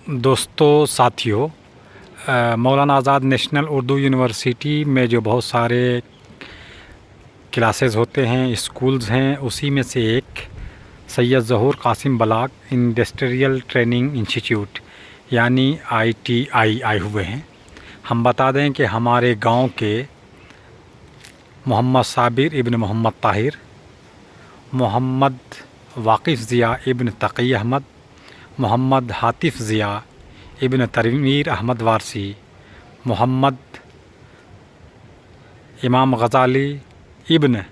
दोस्तों साथियों, मौलाना आज़ाद national Urdu university में जो बहुत सारे क्लासेस होते हैं, स्कूल्स हैं, उसी में से एक सैयद ज़हूर कासिम बलाग इंडस्ट्रियल ट्रेनिंग इंस्टीट्यूट यानी ITI आए हुए हैं। हम बता दें कि हमारे गांव के मोहम्मद साबिर इब्न मोहम्मद ताहिर, मोहम्मद वाकिफ़ ज़िया इब्न तक़ी अहमद, मोहम्मद हातिफ़ ज़िया इब्न तनवीर अहमद वारसी, मोहम्मद इमाम गज़ाली इब्न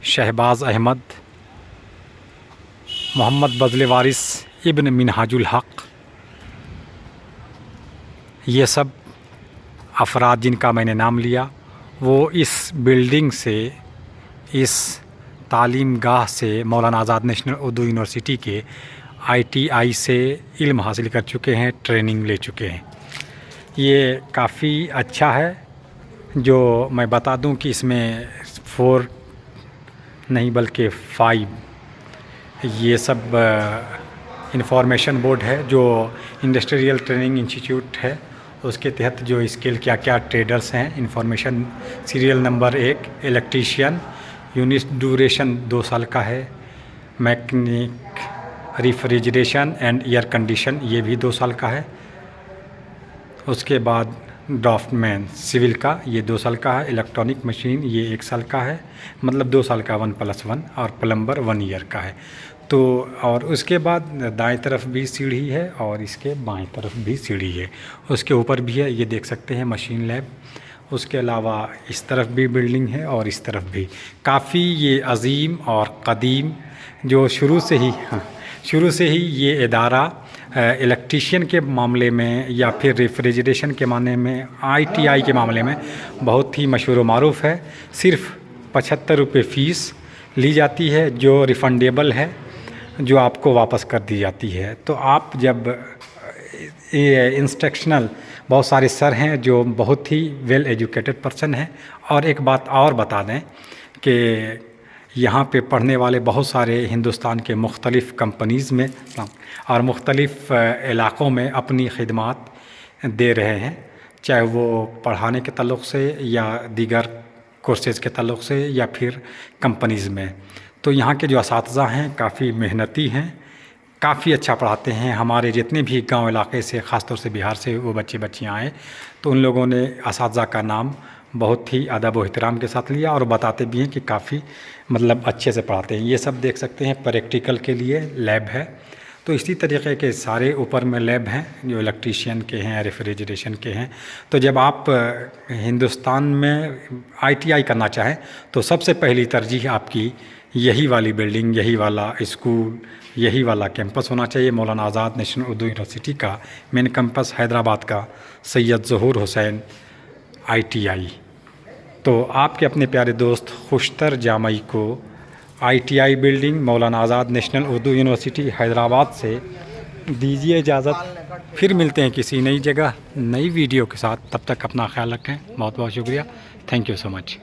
शहबाज अहमद, मोहम्मद बज़ल वारिस इब्न मिनहाजुल हक़, ये सब अफराद जिनका मैंने नाम लिया वो इस बिल्डिंग से, इस तालीम गाह से, मौलाना आज़ाद नेशनल उर्दू यूनिवर्सिटी के ITI से इल्म हासिल कर चुके हैं, ट्रेनिंग ले चुके हैं। ये काफ़ी अच्छा है। जो मैं बता दूं कि इसमें 4 नहीं बल्कि 5 ये सब इंफॉर्मेशन बोर्ड है जो इंडस्ट्रियल ट्रेनिंग इंस्टीट्यूट है, उसके तहत जो स्किल क्या क्या ट्रेडर्स हैं, information serial number 1 electrician, unit duration 2 साल का है, mechanic refrigeration and air condition ये भी 2 साल का है, उसके बाद ड्राफ्टमैन सिविल का ये 2 साल का है, इलेक्ट्रॉनिक मशीन ये 1 साल का है, मतलब 2 साल का 1+1, और प्लम्बर 1 ईयर का है। तो और उसके बाद दाएं तरफ भी सीढ़ी है और इसके बाएं तरफ भी सीढ़ी है, उसके ऊपर भी है, ये देख सकते हैं मशीन लैब। उसके अलावा इस तरफ भी बिल्डिंग है और इस तरफ भी। काफ़ी ये अजीम और क़दीम जो शुरू से ही ये इदारा इलेक्ट्रीशियन के मामले में या फिर रेफ्रिजरेशन के मामले में, ITI के मामले में बहुत ही मशहूर व मारूफ़ है। सिर्फ़ 75 रुपये फ़ीस ली जाती है जो रिफ़ंडेबल है, जो आपको वापस कर दी जाती है। तो आप जब ये इंस्ट्रक्शनल बहुत सारे सर हैं जो बहुत ही वेल एजुकेटेड पर्सन हैं। और एक बात और बता दें कि यहाँ पे पढ़ने वाले बहुत सारे हिंदुस्तान के मुख्तलिफ़ कंपनीज़ में और मुख्तलिफ़ इलाक़ों में अपनी खिदमात दे रहे हैं, चाहे वो पढ़ाने के ताल्लुक़ से या दीगर कोर्सेज़ के ताल्लुक़ से या फिर कंपनीज़ में। तो यहाँ के जो असातिज़ा हैं काफ़ी मेहनती हैं, काफ़ी अच्छा पढ़ाते हैं। हमारे जितने भी गांव इलाके से, ख़ास तौर से बिहार से वो बच्चियाँ आए तो उन लोगों ने असातिज़ा का नाम बहुत ही अदब व एहतराम के साथ लिया और बताते भी हैं कि काफ़ी मतलब अच्छे से पढ़ाते हैं। ये सब देख सकते हैं प्रैक्टिकल के लिए लैब है। तो इसी तरीके के सारे ऊपर में लैब हैं जो इलेक्ट्रीशियन के हैं, रेफ्रिजरेशन के हैं। तो जब आप हिंदुस्तान में ITI करना चाहें तो सबसे पहली तरजीह आपकी यही वाली बिल्डिंग, यही वाला स्कूल, यही वाला कैंपस होना चाहिए। मौलाना आज़ाद नेशनल उर्दू यूनिवर्सिटी का मेन कैंपस हैदराबाद का सैयद ज़हूर हुसैन ITI। तो आपके अपने प्यारे दोस्त खुशतर जामई को ITI बिल्डिंग मौलाना आज़ाद नेशनल उर्दू यूनिवर्सिटी हैदराबाद से दीजिए इजाज़त। फिर मिलते हैं किसी नई जगह नई वीडियो के साथ। तब तक अपना ख्याल रखें। बहुत बहुत शुक्रिया। Thank you so much.